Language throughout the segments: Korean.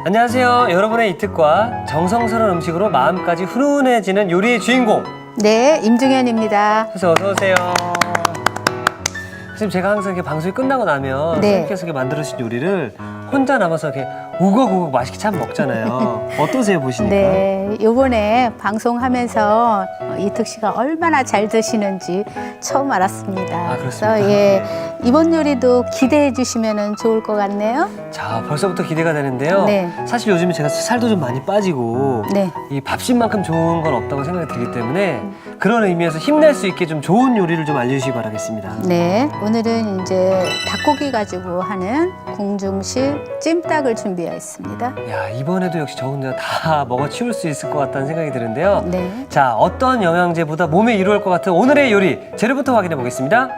안녕하세요. 여러분의 이특과 정성스러운 음식으로 마음까지 훈훈해지는 요리의 주인공. 네, 임중현입니다. 그래서 어서 오세요. 선생님, 제가 항상 이렇게 방송이 끝나고 나면 네. 선생님께서 이렇게 만들어주신 요리를 혼자 남아서 이렇게 우걱우걱 맛있게 참 먹잖아요. 어떠세요, 보시니까? 네, 요번에 방송하면서 이특 씨가 얼마나 잘 드시는지 처음 알았습니다. 아, 그렇습니까? 그래서 이번 요리도 기대해 주시면 좋을 것 같네요. 자, 벌써부터 기대가 되는데요. 네. 사실 요즘에 제가 살도 좀 많이 빠지고 네. 이 밥심만큼 좋은 건 없다고 생각이 들기 때문에 그런 의미에서 힘낼 수 있게 좀 좋은 요리를 좀 알려주시기 바라겠습니다. 네, 오늘은 이제 닭고기 가지고 하는 궁중식 찜닭을 준비했습니다. 야, 이번에도 역시 저 혼자 다 먹어치울 수 있을 것 같다는 생각이 드는데요. 네. 자, 어떤 영양제보다 몸에 이로울 것 같은 오늘의 요리 재료부터 확인해 보겠습니다.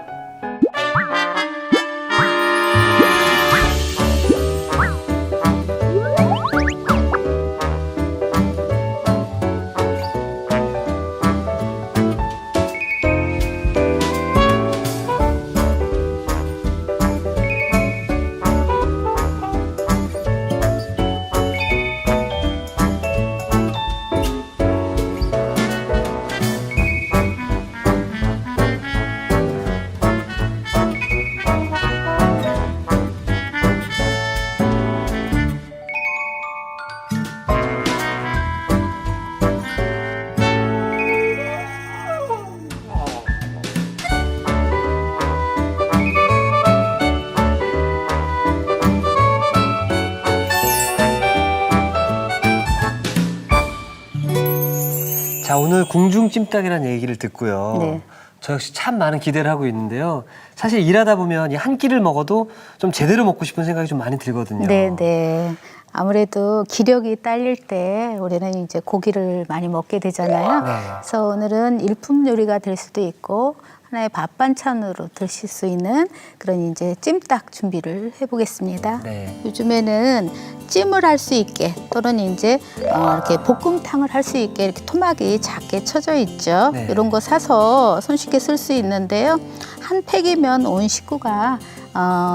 자, 오늘 궁중찜닭이라는 얘기를 듣고요. 네. 저 역시 참 많은 기대를 하고 있는데요. 사실 일하다 보면 이 한 끼를 먹어도 좀 제대로 먹고 싶은 생각이 좀 많이 들거든요. 네, 네. 아무래도 기력이 딸릴 때 우리는 이제 고기를 많이 먹게 되잖아요. 네. 그래서 오늘은 일품 요리가 될 수도 있고 하나의 밥 반찬으로 드실 수 있는 그런 이제 찜닭 준비를 해보겠습니다. 네. 요즘에는 찜을 할 수 있게 또는 이제 이렇게 볶음탕을 할 수 있게 이렇게 토막이 작게 쳐져 있죠. 네. 이런 거 사서 손쉽게 쓸 수 있는데요. 한 팩이면 온 식구가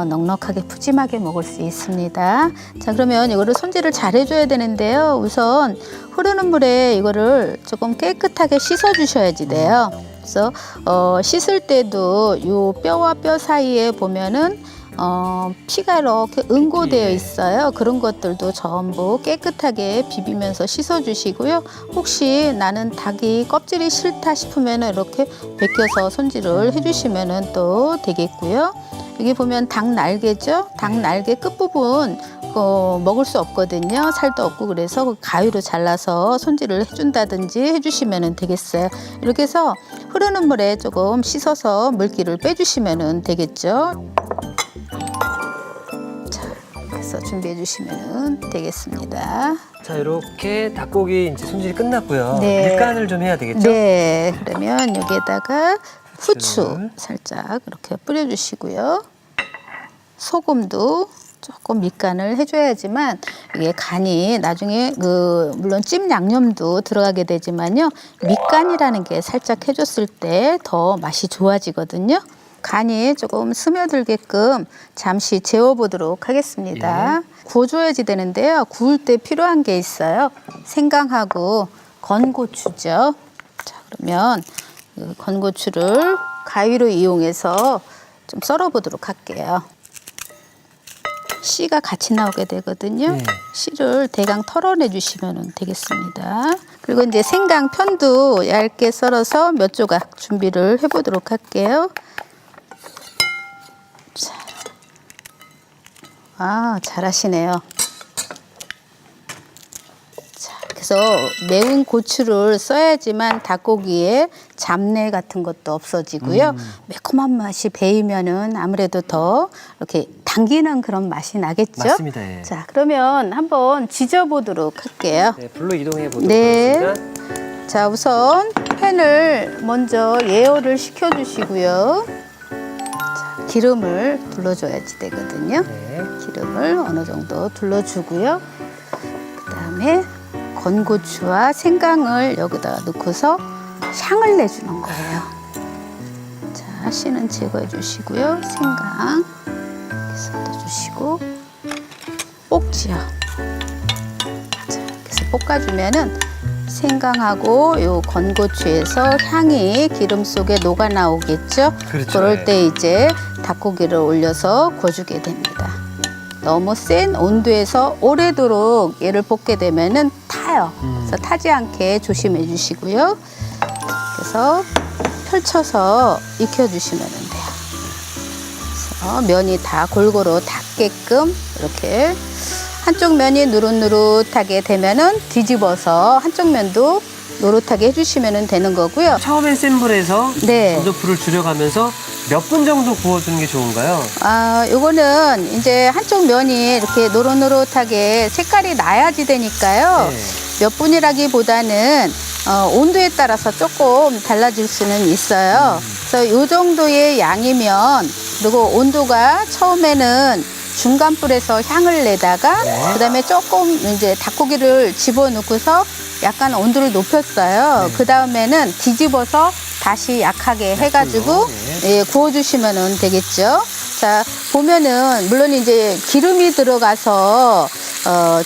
넉넉하게 푸짐하게 먹을 수 있습니다. 자, 그러면 이거를 손질을 잘 해줘야 되는데요. 우선 흐르는 물에 이거를 조금 깨끗하게 씻어 주셔야지 돼요. 그래서 씻을 때도 요 뼈와 뼈 사이에 보면은 피가 이렇게 응고되어 있어요. 그런 것들도 전부 깨끗하게 비비면서 씻어주시고요. 혹시 나는 닭이 껍질이 싫다 싶으면 이렇게 벗겨서 손질을 해주시면 또 되겠고요. 여기 보면 닭 날개죠? 닭 날개 끝부분 먹을 수 없거든요. 살도 없고 그래서 가위로 잘라서 손질을 해준다든지 해주시면 되겠어요. 이렇게 해서 흐르는 물에 조금 씻어서 물기를 빼주시면 되겠죠. 그래서 준비해 주시면 되겠습니다. 자, 이렇게 닭고기 이제 손질이 끝났고요. 네. 밀간을 좀 해야 되겠죠? 네, 그러면 여기에다가 후추 후추를. 살짝 이렇게 뿌려주시고요. 소금도 조금 밑간을 해줘야지만 이게 간이 나중에 물론 찜 양념도 들어가게 되지만요. 밑간이라는 게 살짝 해줬을 때 더 맛이 좋아지거든요. 간이 조금 스며들게끔 잠시 재워보도록 하겠습니다. 구워줘야지 되는데요. 구울 때 필요한 게 있어요. 생강하고 건고추죠. 자, 그러면 건고추를 가위로 이용해서 좀 썰어보도록 할게요. 씨가 같이 나오게 되거든요. 네. 씨를 대강 털어내 주시면 되겠습니다. 그리고 이제 생강 편도 얇게 썰어서 몇 조각 준비를 해보도록 할게요. 자, 잘하시네요. 자, 그래서 매운 고추를 써야지만 닭고기에 잡내 같은 것도 없어지고요. 매콤한 맛이 배이면은 아무래도 더 이렇게 당기는 그런 맛이 나겠죠? 맞습니다. 예. 자, 그러면 한번 지져보도록 할게요. 네, 불로 이동해 보도록 네. 하겠습니다. 자, 우선 팬을 먼저 예열을 시켜주시고요. 자, 기름을 둘러줘야지 되거든요. 네. 기름을 어느 정도 둘러주고요. 그다음에 건고추와 생강을 여기다가 넣고서 향을 내주는 거예요. 자, 씨는 제거해 주시고요. 생강 이렇게 섞어주시고 꼭지요. 볶아주면은 생강하고 요 건고추에서 향이 기름 속에 녹아 나오겠죠. 그렇죠. 그럴 때 이제 닭고기를 올려서 구워주게 됩니다. 너무 센 온도에서 오래도록 얘를 볶게 되면은 타요. 그래서 타지 않게 조심해 주시고요. 그래서 펼쳐서 익혀주시면 돼요. 그래서 면이 다 골고루 닿게끔 이렇게 한쪽 면이 누릇누릇하게 되면은 뒤집어서 한쪽 면도 노릇하게 해주시면 되는 거고요. 처음엔 센 불에서 네. 점점 불을 줄여가면서 몇 분 정도 구워주는 게 좋은가요? 요거는 이제 한쪽 면이 이렇게 노릇노릇하게 색깔이 나야지 되니까요. 네. 몇 분이라기보다는 온도에 따라서 조금 달라질 수는 있어요. 그래서 요 정도의 양이면, 그리고 온도가 처음에는 중간 불에서 향을 내다가 네. 그다음에 조금 이제 닭고기를 집어넣고서 약간 온도를 높였어요. 그 다음에는 뒤집어서 다시 약하게 해가지고 네. 예, 구워주시면 되겠죠. 자, 보면은 물론 이제 기름이 들어가서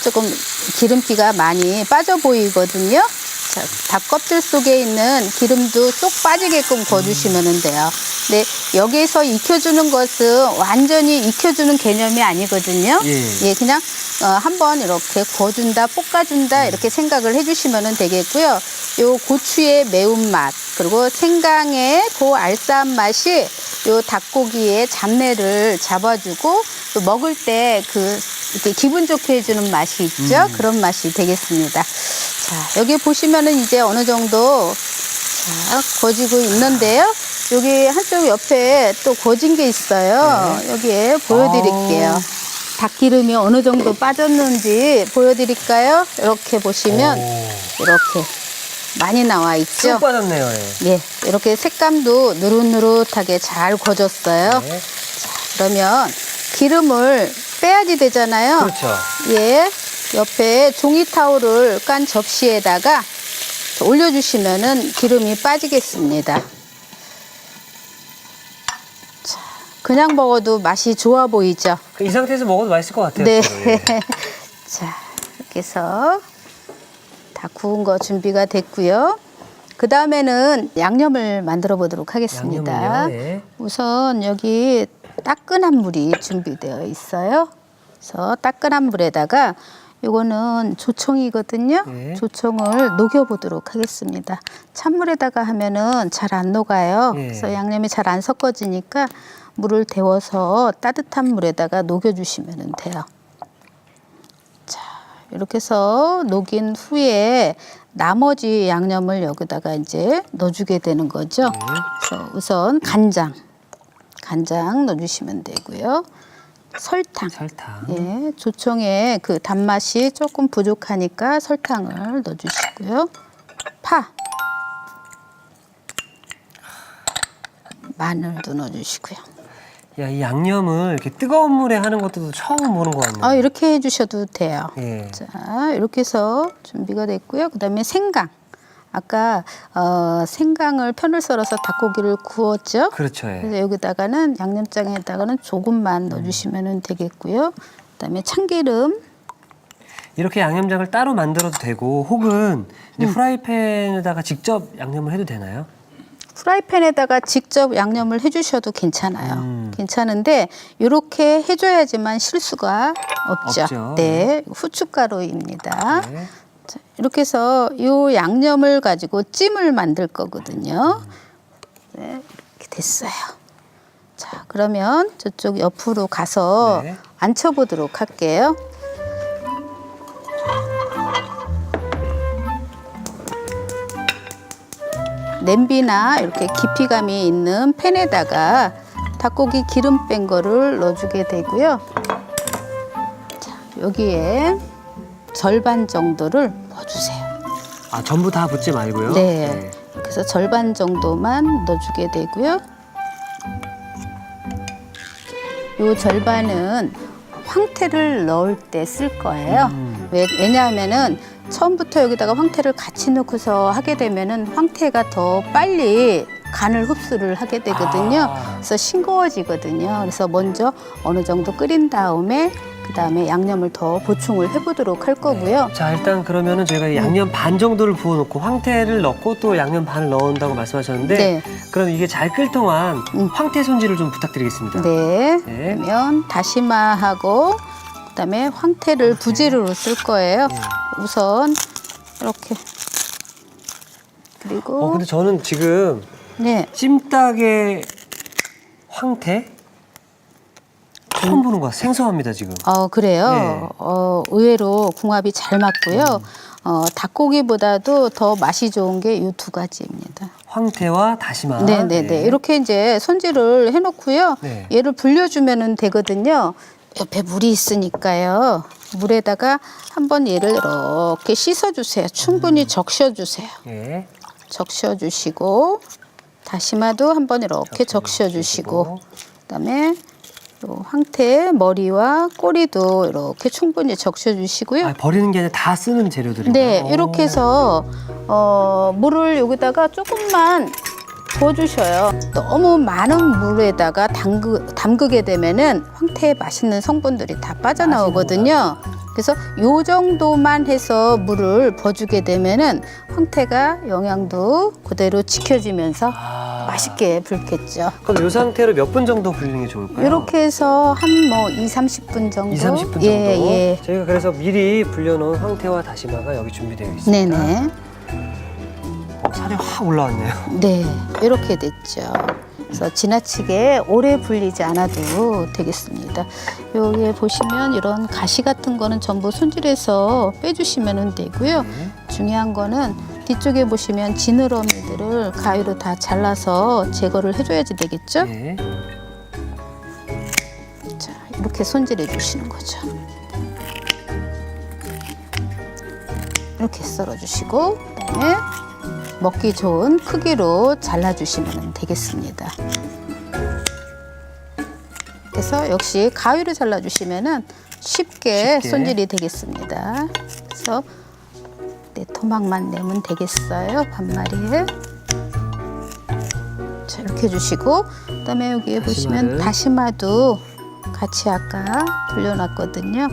조금 기름기가 많이 빠져 보이거든요. 자, 닭 껍질 속에 있는 기름도 쏙 빠지게끔 구워주시면 돼요. 근데 여기에서 익혀주는 것은 완전히 익혀주는 개념이 아니거든요. 예. 그냥 한번 이렇게 구워준다, 볶아준다 이렇게 생각을 해주시면 되겠고요. 요 고추의 매운맛, 그리고 생강의 그 알싸한 맛이 요 닭고기의 잡내를 잡아주고, 또 먹을 때 이렇게 기분 좋게 해주는 맛이 있죠. 그런 맛이 되겠습니다. 자, 여기 보시면은 이제 어느 정도 구워지고 있는데요. 여기 한쪽 옆에 또 구워진 게 있어요. 네. 여기에 보여드릴게요. 닭기름이 어느 정도 빠졌는지 보여드릴까요? 이렇게 보시면 이렇게 많이 나와 있죠. 쑥 빠졌네요. 예. 예, 이렇게 색감도 누릇누릇하게 잘 구워졌어요. 네. 자, 그러면 기름을 빼야지 되잖아요. 그렇죠. 예, 옆에 종이 타올을 깐 접시에다가 올려주시면은 기름이 빠지겠습니다. 자, 그냥 먹어도 맛이 좋아 보이죠? 이 상태에서 먹어도 맛있을 것 같아요. 네. 저는. 예. 자, 이렇게 해서 다 구운 거 준비가 됐고요. 그 다음에는 양념을 만들어 보도록 하겠습니다. 양념을요? 예. 우선 여기 따끈한 물이 준비되어 있어요. 그래서 따끈한 물에다가 요거는 조청이거든요. 네. 조청을 녹여보도록 하겠습니다. 찬물에다가 하면은 잘 안 녹아요. 네. 그래서 양념이 잘 안 섞어지니까 물을 데워서 따뜻한 물에다가 녹여주시면 돼요. 자, 이렇게 해서 녹인 후에 나머지 양념을 여기다가 이제 넣어주게 되는 거죠. 그래서 우선 간장 넣어주시면 되고요. 설탕. 예, 조청에 그 단맛이 조금 부족하니까 설탕을 넣어주시고요. 파. 마늘도 넣어주시고요. 야, 이 양념을 이렇게 뜨거운 물에 하는 것도 처음 보는 것 같네요. 이렇게 해주셔도 돼요. 예. 자, 이렇게 해서 준비가 됐고요. 그 다음에 생강. 아까 생강을 편을 썰어서 닭고기를 구웠죠. 그렇죠. 예. 그래서 여기다가는 양념장에다가는 조금만 넣어주시면 되겠고요. 그다음에 참기름. 이렇게 양념장을 따로 만들어도 되고, 혹은 이제 프라이팬에다가 직접 양념을 해도 되나요? 프라이팬에다가 직접 양념을 해주셔도 괜찮아요. 괜찮은데 이렇게 해줘야지만 실수가 없죠. 네, 후춧가루입니다. 네. 자, 이렇게 해서 이 양념을 가지고 찜을 만들 거거든요. 네, 이렇게 됐어요. 자, 그러면 저쪽 옆으로 가서 네. 앉혀보도록 할게요. 냄비나 이렇게 깊이감이 있는 팬에다가 닭고기 기름 뺀 거를 넣어주게 되고요. 자, 여기에 절반 정도를 넣어주세요. 아, 전부 다 붓지 말고요? 네. 그래서 절반 정도만 넣어주게 되고요. 요 절반은 황태를 넣을 때 쓸 거예요. 왜냐하면은 처음부터 여기다가 황태를 같이 넣고서 하게 되면은 황태가 더 빨리 간을 흡수를 하게 되거든요. 그래서 싱거워지거든요. 그래서 먼저 어느 정도 끓인 다음에 그 다음에 양념을 더 보충을 해보도록 할 거고요. 자, 일단 그러면은 저희가 양념 반 정도를 부어놓고 황태를 넣고 또 양념 반을 넣는다고 말씀하셨는데 네. 그럼 이게 잘 끓 동안 황태 손질을 좀 부탁드리겠습니다. 네. 네. 그러면 다시마하고 그다음에 황태를 부지리로 쓸 거예요. 네. 우선 이렇게 그리고 근데 저는 지금 네. 찜닭에 황태 처음 보는 것 같아요. 생소합니다, 지금. 그래요. 네. 의외로 궁합이 잘 맞고요. 닭고기보다도 더 맛이 좋은 게 이 두 가지입니다. 황태와 다시마. 네네네. 네. 이렇게 이제 손질을 해놓고요. 네. 얘를 불려주면 되거든요. 옆에 물이 있으니까요. 물에다가 한번 얘를 이렇게 씻어주세요. 충분히 적셔주세요. 예. 적셔주시고 다시마도 한번 이렇게 적셔주시고 그다음에 요 황태 머리와 꼬리도 이렇게 충분히 적셔주시고요. 아, 버리는 게 아니라 다 쓰는 재료들인가요? 네, 이렇게 해서 물을 여기다가 조금만 부어주셔요. 너무 많은 물에다가 담그게 되면은 황태의 맛있는 성분들이 다 빠져나오거든요. 그래서 요 정도만 해서 물을 부어주게 되면은 황태가 영양도 그대로 지켜지면서 맛있게 불겠죠. 그럼 이 상태로 몇 분 정도 불리는 게 좋을까요? 이렇게 해서 한 2-30분 정도. 2-30분 정도. 예. 저희가 그래서 미리 불려놓은 황태와 다시마가 여기 준비되어 있습니다. 네네. 살이 확 올라왔네요. 네, 이렇게 됐죠. 그래서 지나치게 오래 불리지 않아도 되겠습니다. 여기에 보시면 이런 가시 같은 거는 전부 손질해서 빼주시면 되고요. 중요한 거는 뒤쪽에 보시면 지느러미들을 가위로 다 잘라서 제거를 해줘야지 되겠죠? 네. 자, 이렇게 손질해 주시는 거죠. 이렇게 썰어주시고 그다음에 먹기 좋은 크기로 잘라주시면 되겠습니다. 그래서 역시 가위로 잘라주시면 쉽게 손질이 되겠습니다. 그래서 네, 토막만 내면 되겠어요. 반마리에. 자, 이렇게 해주시고 그다음에 여기에 보시면 다시마도 같이 아까 불려놨거든요.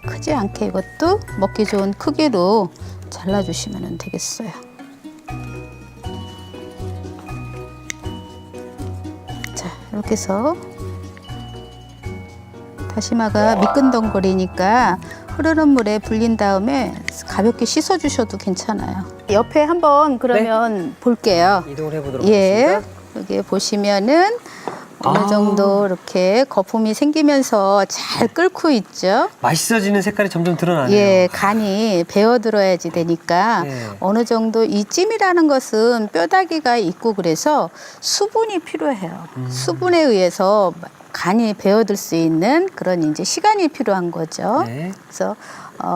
크지 않게 이것도 먹기 좋은 크기로 잘라주시면 되겠어요. 자, 이렇게 해서 다시마가 미끈덩거리니까 흐르는 물에 불린 다음에 가볍게 씻어주셔도 괜찮아요. 옆에 한번 그러면 볼게요. 이동을 해보도록 예, 하겠습니다. 여기 보시면은 어느 정도 이렇게 거품이 생기면서 잘 끓고 있죠. 맛있어지는 색깔이 점점 드러나네요. 예, 간이 배어들어야지 되니까 네. 어느 정도 이 찜이라는 것은 뼈다귀가 있고 그래서 수분이 필요해요. 수분에 의해서 간이 배어들 수 있는 그런 이제 시간이 필요한 거죠. 네. 그래서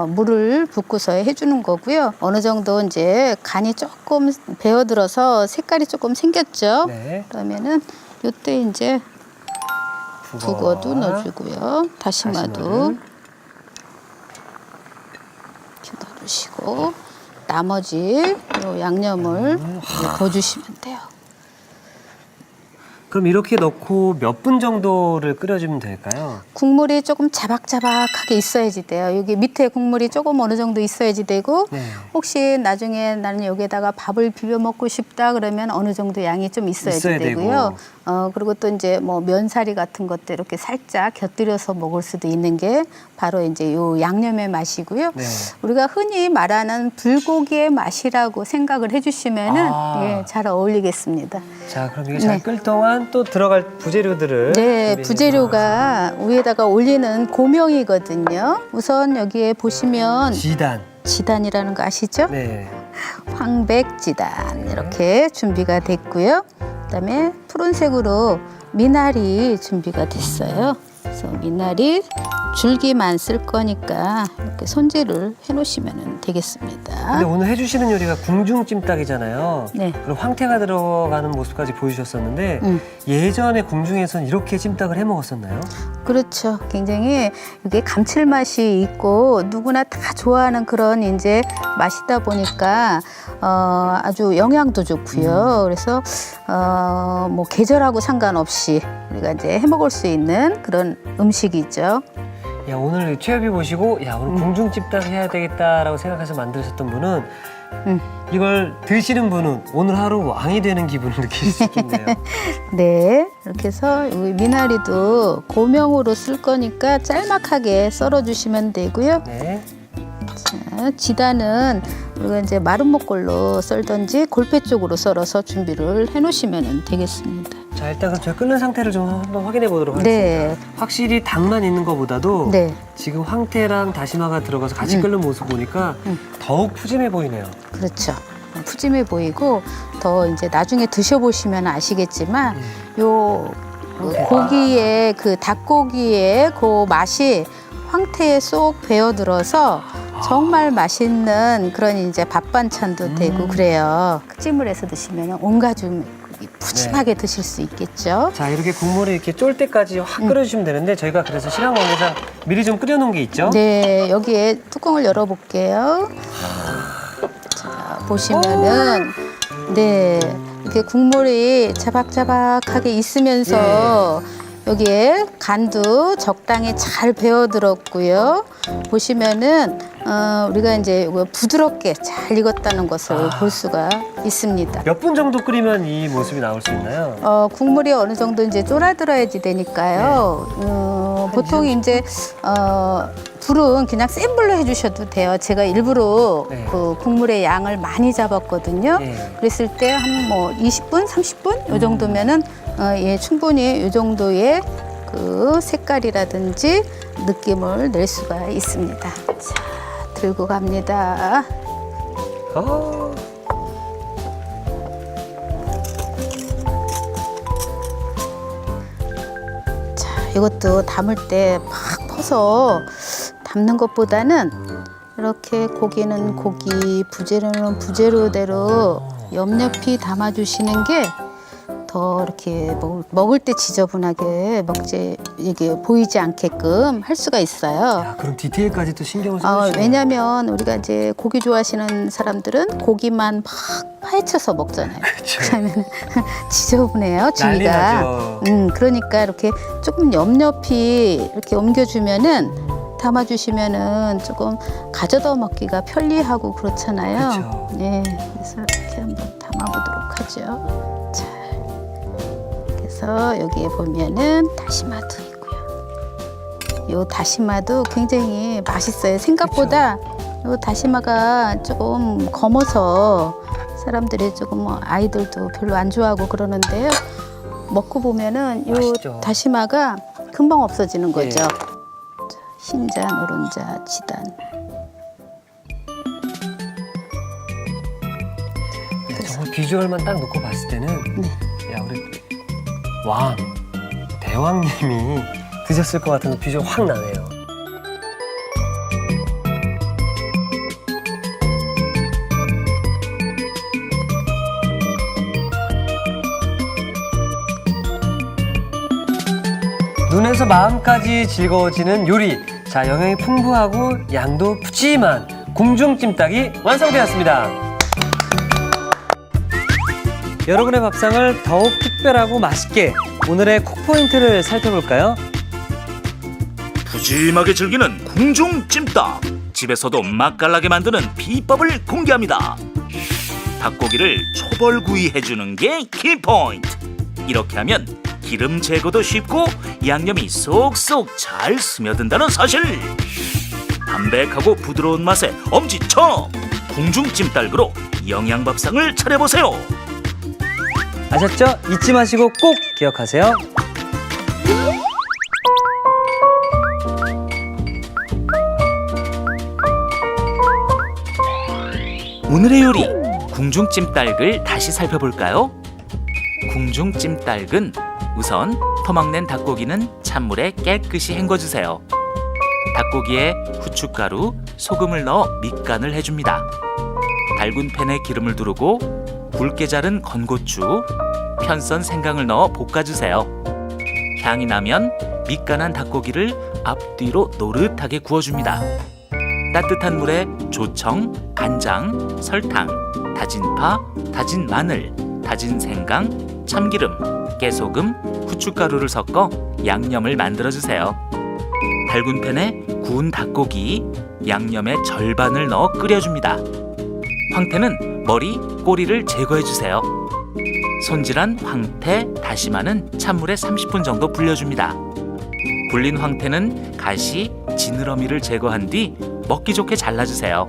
물을 붓고서 해주는 거고요. 어느 정도 이제 간이 조금 배어들어서 색깔이 조금 생겼죠. 네. 그러면은 이때 이제 북어도 넣어주고요. 다시마도 다시마를. 이렇게 넣어주시고 나머지 요 양념을 부어주시면 돼요. 그럼 이렇게 넣고 몇 분 정도를 끓여주면 될까요? 국물이 조금 자박자박하게 있어야지 돼요. 여기 밑에 국물이 조금 어느 정도 있어야지 되고 네. 혹시 나중에 나는 여기에다가 밥을 비벼 먹고 싶다 그러면 어느 정도 양이 좀 있어야지 있어야 되고요. 되고. 그리고 또 이제 뭐 면사리 같은 것도 이렇게 살짝 곁들여서 먹을 수도 있는 게 바로 이제 요 양념의 맛이고요. 네. 우리가 흔히 말하는 불고기의 맛이라고 생각을 해주시면은 예, 잘 어울리겠습니다. 자, 그럼 이게 잘 끓 동안 또 들어갈 부재료들을 네, 준비해 부재료가 위에다가 올리는 고명이거든요. 우선 여기에 보시면 지단. 지단이라는 거 아시죠? 네. 황백지단 이렇게 준비가 됐고요. 그다음에 푸른색으로 미나리 준비가 됐어요. 그래서 미나리 줄기만 쓸 거니까 이렇게 손질을 해놓으시면 되겠습니다. 근데 오늘 해주시는 요리가 궁중찜닭이잖아요. 네. 그럼 황태가 들어가는 모습까지 보여주셨었는데 예전에 궁중에선 이렇게 찜닭을 해 먹었었나요? 그렇죠. 굉장히 이게 감칠맛이 있고 누구나 다 좋아하는 그런 이제 맛이다 보니까 아주 영양도 좋고요. 그래서 뭐 계절하고 상관없이 우리가 이제 해 먹을 수 있는 그런 음식이죠. 야, 오늘 최엽이 보시고 야, 오늘 공중찜닭 해야 되겠다라고 생각해서 만드셨던 분은 이걸 드시는 분은 오늘 하루 왕이 되는 기분을 느낄 수 있겠네요. 네, 이렇게 해서 여기 미나리도 고명으로 쓸 거니까 짤막하게 썰어주시면 되고요. 네. 자, 지단은 우리가 이제 마른 목골로 썰든지 골패 쪽으로 썰어서 준비를 해놓으시면 되겠습니다. 자, 일단 그럼 저희 끓는 상태를 좀 한번 확인해 보도록 하겠습니다. 네. 확실히 닭만 있는 것보다도 네, 지금 황태랑 다시마가 들어가서 같이 끓는 모습 보니까 더욱 푸짐해 보이네요. 그렇죠. 푸짐해 보이고 더 이제 나중에 드셔보시면 아시겠지만 요 고기의 그 닭고기의 그 맛이 황태에 쏙 배어들어서 정말 맛있는 그런 이제 밥 반찬도 되고 그래요. 찜을 해서 드시면 온 가족 푸짐하게 드실 수 있겠죠. 자, 이렇게 국물이 이렇게 쫄 때까지 확 끓여주시면 되는데 저희가 그래서 시간 관계상 미리 좀 끓여놓은 게 있죠? 네, 여기에 뚜껑을 열어볼게요. 자, 보시면은 네, 이렇게 국물이 자박자박하게 있으면서 여기에 간도 적당히 잘 배어들었고요. 보시면은 우리가 이제 이거 부드럽게 잘 익었다는 것을 볼 수가 있습니다. 몇 분 정도 끓이면 이 모습이 나올 수 있나요? 국물이 어느 정도 이제 쫄아들어야지 되니까요. 보통 이제 불은 그냥 센 불로 해주셔도 돼요. 제가 일부러 네. 그 국물의 양을 많이 잡았거든요. 네. 그랬을 때 한 뭐 20분, 30분 요 정도면은 예, 충분히 요 정도의 그 색깔이라든지 느낌을 낼 수가 있습니다. 자, 들고 갑니다. 아, 자, 이것도 담을 때 막 퍼서 담는 것보다는 이렇게 고기는 고기, 부재료는 부재료대로 옆옆이 담아주시는 게 더 이렇게 먹을 때 지저분하게 먹지 이게 보이지 않게끔 할 수가 있어요. 야, 그럼 디테일까지 또 신경을 써주시네요. 왜냐하면 우리가 이제 고기 좋아하시는 사람들은 고기만 막 파헤쳐서 먹잖아요. 그러면 지저분해요, 난리 주위가. 나죠. 그러니까 이렇게 조금 옆옆이 이렇게 옮겨주면은 담아주시면은 조금 가져다 먹기가 편리하고 그렇잖아요. 그렇죠. 네, 그래서 이렇게 한번 담아보도록 하죠. 자, 그래서 여기에 보면은 다시마도 있고요. 요 다시마도 굉장히 맛있어요. 생각보다 요 다시마가 조금 검어서 사람들이 조금 아이들도 별로 안 좋아하고 그러는데요. 먹고 보면은 요 맛있죠. 다시마가 금방 없어지는 거죠. 네. 자, 흰자, 노른자, 지단. 야, 정말 비주얼만 딱 놓고 봤을 때는 네. 야, 우리 대왕님이 드셨을 것 같은 그 비주얼 확 나네요. 눈에서 마음까지 즐거워지는 요리. 자, 영양이 풍부하고 양도 푸짐한 궁중찜닭이 완성되었습니다. 여러분의 밥상을 더욱 특별하고 맛있게 오늘의 콕포인트를 살펴볼까요? 푸짐하게 즐기는 궁중찜닭. 집에서도 맛깔나게 만드는 비법을 공개합니다. 닭고기를 초벌구이 해주는 게 키포인트. 이렇게 하면 기름 제거도 쉽고 양념이 쏙쏙 잘 스며든다는 사실. 담백하고 부드러운 맛에 엄지척. 궁중찜닭으로 영양밥상을 차려보세요. 아셨죠? 잊지 마시고 꼭 기억하세요. 오늘의 요리 궁중찜닭을 다시 살펴볼까요? 궁중찜닭은 우선 토막낸 닭고기는 찬물에 깨끗이 헹궈주세요. 닭고기에 후춧가루, 소금을 넣어 밑간을 해줍니다. 밝은 팬에 기름을 두르고 굵게 자른 건고추, 편썬 생강을 넣어 볶아주세요. 향이 나면 밑간한 닭고기를 앞뒤로 노릇하게 구워줍니다. 따뜻한 물에 조청, 간장, 설탕, 다진 파, 다진 마늘, 다진 생강, 참기름, 깨소금, 후춧가루를 섞어 양념을 만들어주세요. 달군 팬에 구운 닭고기, 양념의 절반을 넣어 끓여줍니다. 황태는 머리, 꼬리를 제거해주세요. 손질한 황태, 다시마는 찬물에 30분 정도 불려줍니다. 불린 황태는 가시, 지느러미를 제거한 뒤 먹기 좋게 잘라주세요.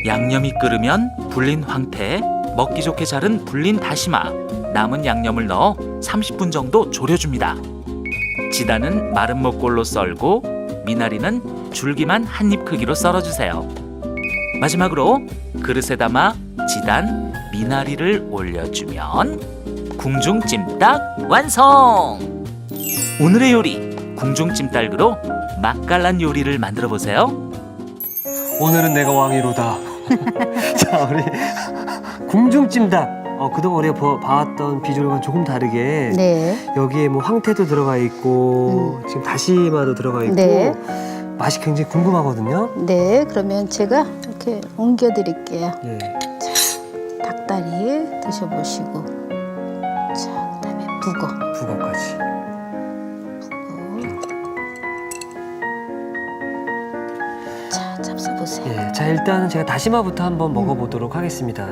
양념이 끓으면 불린 황태, 먹기 좋게 자른 불린 다시마, 남은 양념을 넣어 30분 정도 졸여줍니다. 지단은 마른 목골로 썰고 미나리는 줄기만 한 입 크기로 썰어주세요. 마지막으로 그릇에 담아 지단, 미나리를 올려주면 궁중찜닭 완성! 오늘의 요리, 궁중찜닭으로 맛깔난 요리를 만들어 보세요. 오늘은 내가 왕이로다. 자, 우리 궁중찜닭. 그동안 우리가 봐왔던 비주얼과는 조금 다르게 네. 여기에 뭐 황태도 들어가 있고 지금 다시마도 들어가 있고 네. 맛이 굉장히 궁금하거든요. 네, 그러면 제가 이렇게 옮겨 드릴게요. 예. 닭다리 드셔보시고, 자, 그다음에 북어. 북어까지. 자, 잡숴보세요. 예. 자, 일단은 제가 다시마부터 한번 먹어보도록 하겠습니다.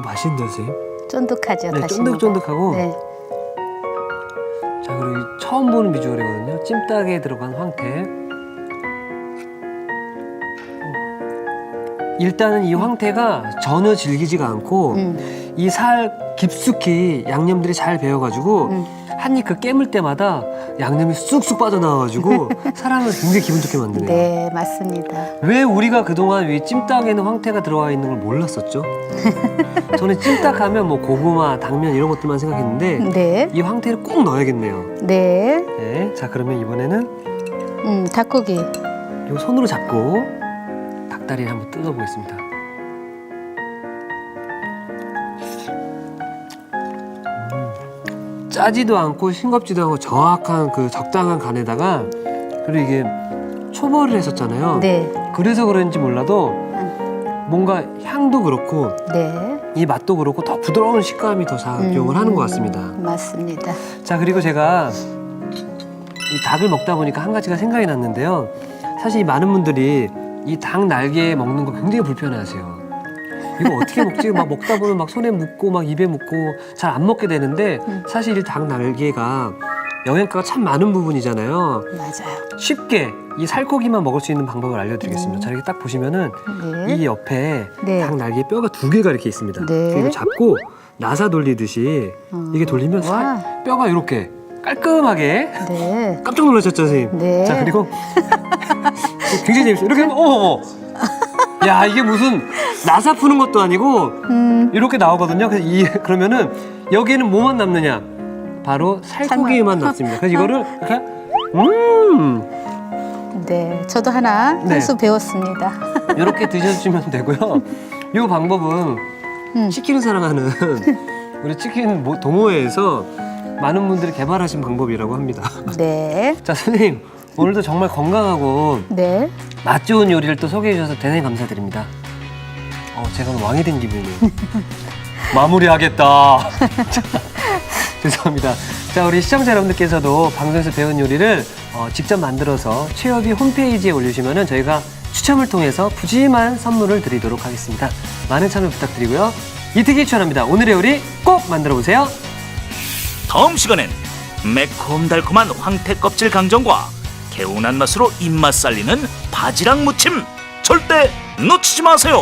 맛있는데요, 선생님? 쫀득하죠, 네, 다시마. 쫀득쫀득하고. 네. 자, 그리고 처음 보는 비주얼이거든요. 찜닭에 들어간 황태. 일단은 이 황태가 전혀 질기지가 않고 이 살 깊숙이 양념들이 잘 배어가지고 한 입 그 깨물 때마다 양념이 쑥쑥 빠져나와가지고 사람을 굉장히 기분 좋게 만드네요. 네, 맞습니다. 왜 우리가 그동안 이 찜닭에는 황태가 들어가 있는 걸 몰랐었죠? 저는 찜닭하면 뭐 고구마, 당면 이런 것들만 생각했는데 네. 이 황태를 꼭 넣어야겠네요. 네. 네, 자 그러면 이번에는 닭고기. 이 손으로 잡고 닭다리를 한번 뜯어보겠습니다. 짜지도 않고 싱겁지도 않고 정확한 그 적당한 간에다가, 그리고 이게 초벌을 했었잖아요. 네. 그래서 그런지 몰라도 뭔가 향도 그렇고 네. 이 맛도 그렇고 더 부드러운 식감이 더 작용을 하는 것 같습니다. 맞습니다. 자, 그리고 제가 이 닭을 먹다 보니까 한 가지가 생각이 났는데요. 사실 많은 분들이 이 닭 날개 먹는 거 굉장히 불편해하세요. 이거 어떻게 먹지? 막 먹다 보면 막 손에 묻고 막 입에 묻고 잘 안 먹게 되는데, 사실 이 닭 날개가 영양가가 참 많은 부분이잖아요. 맞아요. 쉽게 이 살코기만 먹을 수 있는 방법을 알려드리겠습니다. 자, 이렇게 딱 보시면은 네. 이 옆에 네. 닭 날개 뼈가 2개가 이렇게 있습니다. 네. 이거 잡고 나사 돌리듯이 이게 돌리면 와. 뼈가 이렇게 깔끔하게. 네. 깜짝 놀라셨죠, 선생님? 네. 자, 그리고 굉장히 재밌어요. 이렇게 하면 어머. 야, 이게 무슨 나사 푸는 것도 아니고 이렇게 나오거든요. 그래서 그러면은 여기에는 뭐만 남느냐? 바로 살코기만 남습니다. 그래서 이거를 이렇게 네. 저도 하나 네. 한 수 배웠습니다. 이렇게 드셔주시면 되고요. 이 방법은 치킨을 사랑하는 우리 치킨 동호회에서 많은 분들이 개발하신 방법이라고 합니다. 네. 자, 선생님 오늘도 정말 건강하고 네. 맛 좋은 요리를 또 소개해 주셔서 대단히 감사드립니다. 제가 오늘 왕이 된 기분이에요. 마무리하겠다. 죄송합니다. 자, 우리 시청자 여러분들께서도 방송에서 배운 요리를 직접 만들어서 최여비 홈페이지에 올려주시면 저희가 추첨을 통해서 푸짐한 선물을 드리도록 하겠습니다. 많은 참여 부탁드리고요. 이특이 추천합니다. 오늘의 요리 꼭 만들어 보세요. 다음 시간엔 매콤달콤한 황태 껍질 강정과 개운한 맛으로 입맛 살리는 바지락 무침 절대 놓치지 마세요.